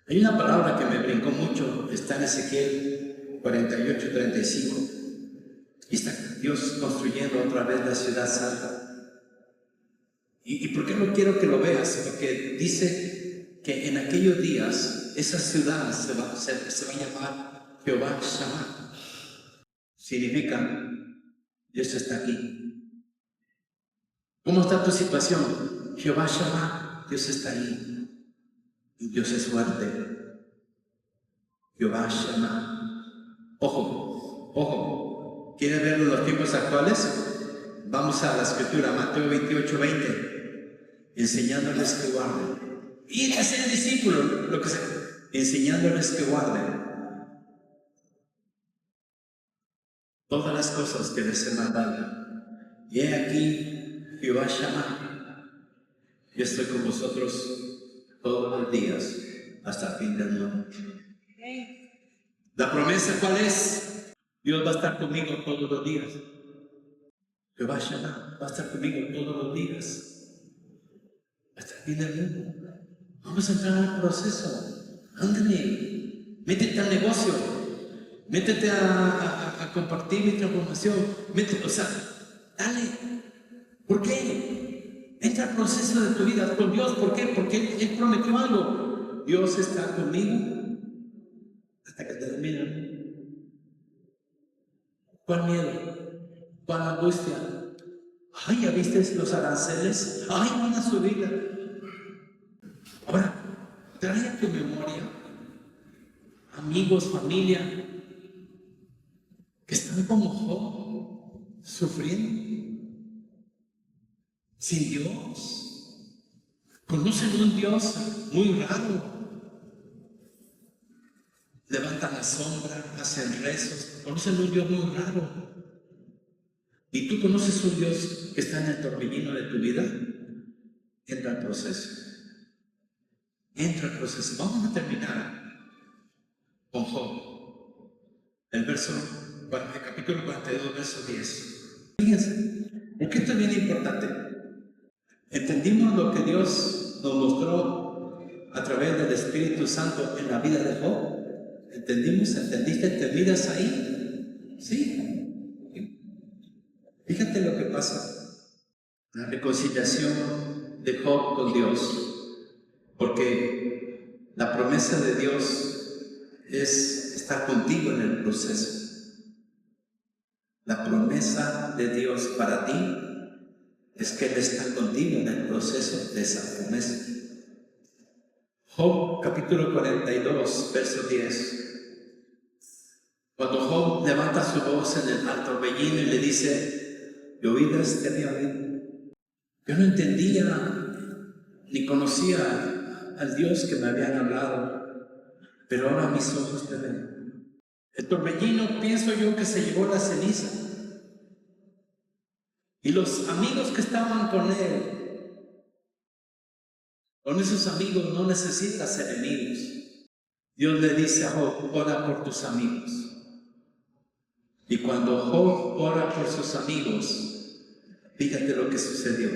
Hay una palabra que me brincó mucho, está en Ezequiel 48:35. Y está Dios construyendo otra vez la ciudad santa. ¿Y por qué no quiero que lo veas? Porque dice que en aquellos días esa ciudad se va a llamar Jehová Shammah. Significa, Dios está aquí. ¿Cómo está tu situación? Jehová Shammah, Dios está ahí. Dios es fuerte. Jehová Shammah. Ojo, ojo. ¿Quieres ver los tiempos actuales? Vamos a la escritura, Mateo 28:20. Enseñándoles que guarden. Y que sean discípulos, lo que sea. Enseñándoles que guarden todas las cosas que les he mandado. Y he aquí, Jehová Shammah. Yo estoy con vosotros todos los días hasta el fin del mundo. ¿La promesa cuál es? Dios va a estar conmigo todos los días. Jehová Shammah va a estar conmigo todos los días hasta el fin del mundo. Vamos a entrar al proceso. Ándale, métete al negocio, métete a compartir mi transformación, métete, o sea, dale. ¿Por qué? Entra al proceso de tu vida con Dios. ¿Por qué? Porque Él prometió algo. Dios está conmigo hasta que termine. ¿Cuál miedo? ¿Cuál angustia? Ay, ¿ya viste los aranceles? Ay, van a subir. Ahora, trae a tu memoria amigos, familia, que están como Job, sufriendo, sin Dios. Conocen un Dios muy raro. Levantan la sombra, hacen rezos. Conocen un Dios muy raro. Y tú conoces un Dios que está en el torbellino de tu vida. Entra al proceso. Entra al proceso. Vamos a terminar con Job. El capítulo 42, verso 10. Fíjense, porque esto es bien importante. Entendimos lo que Dios nos mostró a través del Espíritu Santo en la vida de Job. ¿Entendimos? ¿Entendiste? ¿Te miras ahí? Sí. Fíjate lo que pasa. La reconciliación de Job con Dios. Porque la promesa de Dios es estar contigo en el proceso. La promesa de Dios para ti es que Él está contigo en el proceso de esa promesa. Job capítulo 42, verso 10. Cuando Job levanta su voz en el torbellino y le dice: yo oí este día, yo no entendía ni conocía al Dios que me habían hablado, pero ahora mis ojos te ven. El torbellino, pienso yo, que se llevó la ceniza, y los amigos que estaban con él, con esos amigos no necesitas enemigos. Dios le dice a Job: ora por tus amigos. Y cuando Job ora por sus amigos, fíjate lo que sucedió.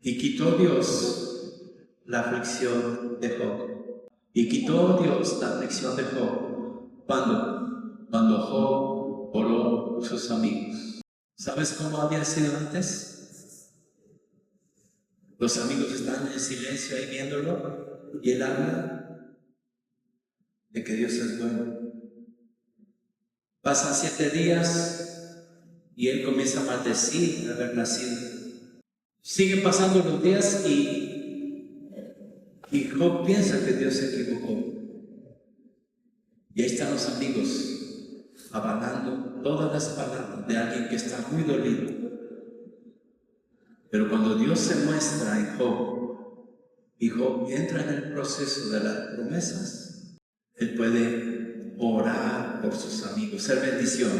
Y quitó Dios la aflicción de Job. Y quitó Dios la aflicción de Job. Cuando Job oró por sus amigos. ¿Sabes cómo había sido antes? Los amigos están en silencio ahí viéndolo, y él habla de que Dios es bueno. Pasan 7 días y él comienza a maldecir haber nacido. Siguen pasando los días y Job piensa que Dios se equivocó. Y ahí están los amigos avalando todas las palabras de alguien que está muy dolido. Pero cuando Dios se muestra en Job y Job entra en el proceso de las promesas, él puede orar por sus amigos, ser bendición,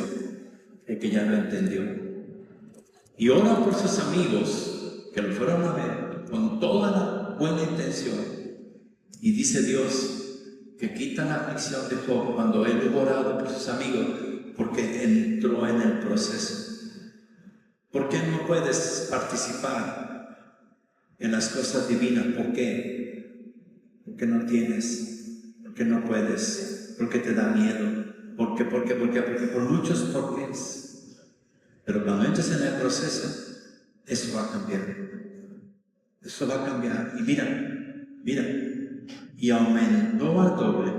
el que ya lo entendió. Y ora por sus amigos que lo fueron a ver con toda la buena intención. Y dice Dios que quita la aflicción de Job cuando él hubo orado por sus amigos, porque entró en el proceso. ¿Por qué no puedes participar en las cosas divinas? ¿Por qué? Porque no tienes, porque no puedes, porque te da miedo, porque por muchos porqués. Pero cuando entres en el proceso, eso va a cambiar. Eso va a cambiar. Y mira, y aumentó al doble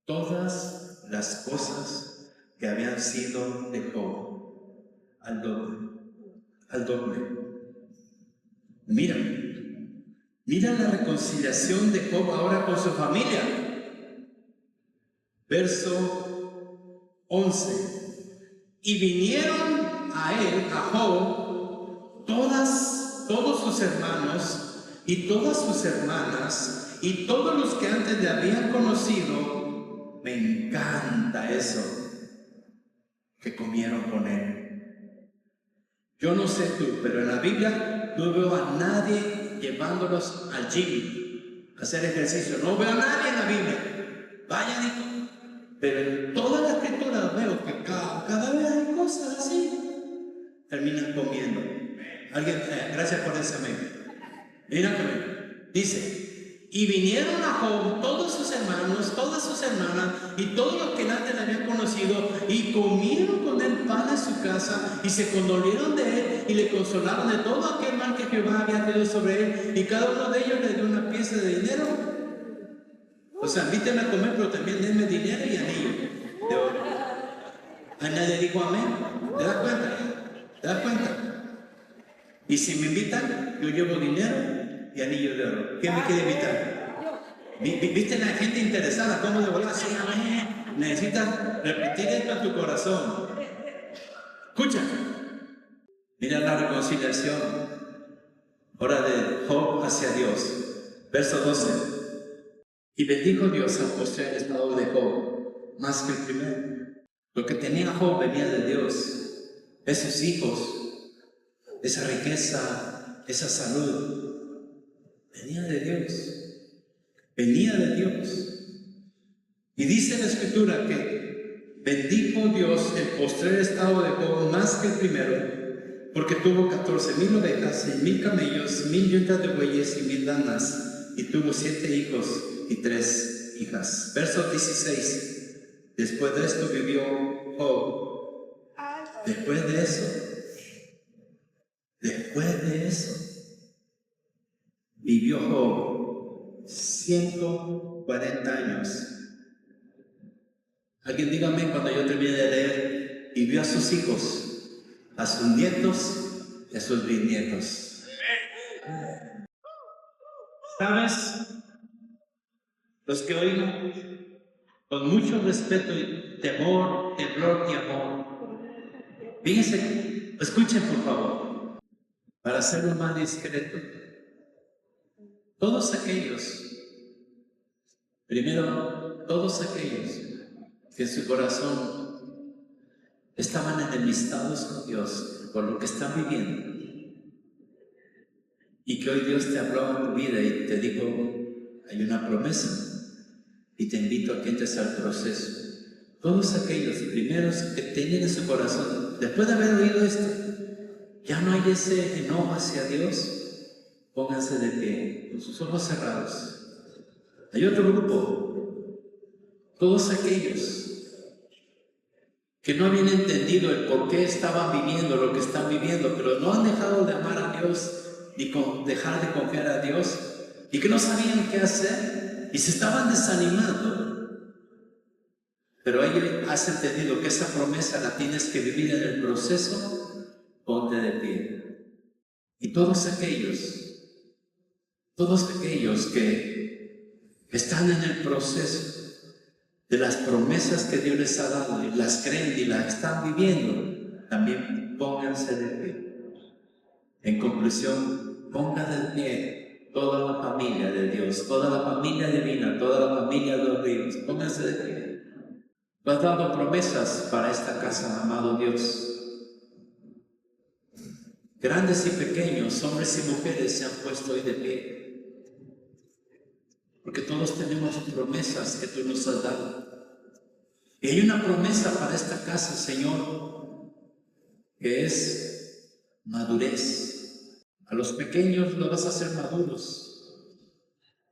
todas las cosas que habían sido de Job, al doble. Mira la reconciliación de Job ahora con su familia. Verso 11. Y vinieron a él, a Job, todos sus hermanos y todas sus hermanas y todos los que antes le habían conocido. Me encanta eso, que comieron con él. Yo no sé tú, pero en la Biblia no veo a nadie llevándolos al gym a hacer ejercicio. No veo a nadie en la Biblia. Vayan y... Pero en toda la escritura veo que cada vez hay cosas así. Terminan comiendo. Alguien, gracias por ese amén. Mira conmigo. Dice: y vinieron a Job todos sus hermanos, todas sus hermanas y todos los que antes le habían conocido, y comieron con él pan en su casa, y se condolieron de él y le consolaron de todo aquel mal que Jehová había traído sobre él, y cada uno de ellos le dio una pieza de dinero. O sea, invítenme a comer, pero también denme dinero y anillo de oro. A nadie dijo amén. ¿Te das cuenta? ¿Te das cuenta? Y si me invitan, yo llevo dinero y anillo de oro. ¿Quién me quiere invitar? ¿Viste la gente interesada? ¿Cómo le voy a decir amén? Necesitas repetir esto en tu corazón. Escucha. Mira la reconciliación ahora de Job hacia Dios. Verso 12. Y bendijo Dios al postrer estado de Job más que el primero. Lo que tenía Job venía de Dios. Esos hijos, esa riqueza, esa salud, venía de Dios. Venía de Dios. Y dice la Escritura que bendijo Dios el postrer estado de Job más que el primero, porque tuvo 14,000 ovejas, 6,000 camellos, 1,000 yuntas de bueyes y 1,000 danas, y tuvo 7 hijos y 3 hijas. Verso 16. Después de esto vivió Job. Después de eso, vivió Job 140 años. Alguien dígame cuando yo termine de leer. Y vio a sus hijos, a sus nietos de sus bisnietos. ¿Sabes? Los que oigan con mucho respeto y temor, temblor y amor. Fíjense, escuchen por favor, para hacerlo más discreto. Todos aquellos, primero, todos aquellos que en su corazón estaban enemistados con Dios por lo que están viviendo, y que hoy Dios te habló a tu vida y te dijo, hay una promesa, y te invito a que entres al proceso. Todos aquellos primeros que tenían en su corazón, después de haber oído esto, ya no hay ese enojo hacia Dios, pónganse de pie, con sus ojos cerrados. Hay otro grupo, todos aquellos que no habían entendido el por qué estaban viviendo lo que están viviendo, pero no han dejado de amar a Dios ni dejar de confiar a Dios, y que no sabían qué hacer y se estaban desanimando. Pero ahí has entendido que esa promesa la tienes que vivir en el proceso. Ponte de pie. Y todos aquellos que están en el proceso de las promesas que Dios les ha dado y las creen y las están viviendo, también pónganse de pie. En conclusión, ponga de pie toda la familia de Dios, toda la familia divina, toda la familia de los ríos. Pónganse de pie. Tú has dado promesas para esta casa, amado Dios. Grandes y pequeños, hombres y mujeres se han puesto hoy de pie, porque todos tenemos promesas que tú nos has dado. Y hay una promesa para esta casa, Señor, que es madurez. A los pequeños los vas a hacer maduros,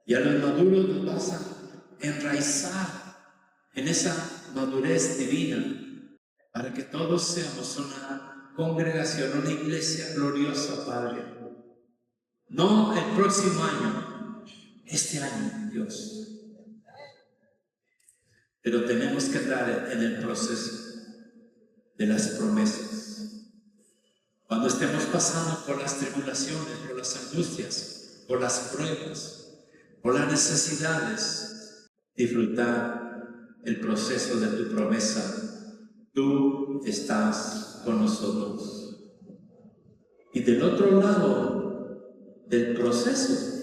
y a los maduros los vas a enraizar en esa madurez divina, para que todos seamos una congregación, una iglesia gloriosa, Padre. No el próximo año, este año, Dios. Pero tenemos que entrar en el proceso de las promesas. Cuando estemos pasando por las tribulaciones, por las angustias, por las pruebas, por las necesidades, disfrutar el proceso de tu promesa. Tú estás con nosotros. Y del otro lado del proceso,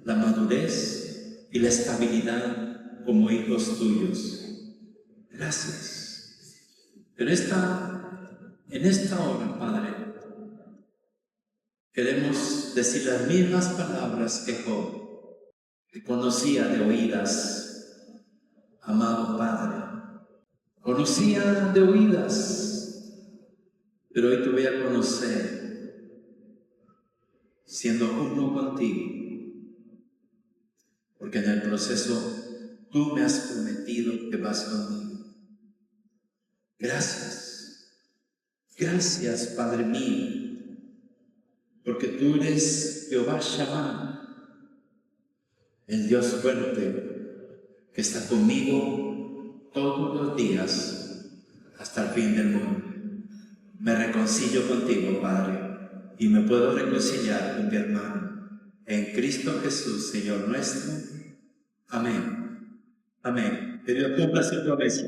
la madurez y la estabilidad como hijos tuyos. Gracias. Pero en esta hora, Padre, queremos decir las mismas palabras que Job, que conocía de oídas. Amado Padre, conocía de oídas, pero hoy te voy a conocer siendo uno contigo, porque en el proceso tú me has prometido que vas conmigo. Gracias, gracias, Padre mío, porque tú eres Jehová Shammah, el Dios fuerte que está conmigo todos los días hasta el fin del mundo. Me reconcilio contigo, Padre, y me puedo reconciliar con mi hermano en Cristo Jesús, Señor nuestro. Amén. Amén. Que Dios cumpla su promesa.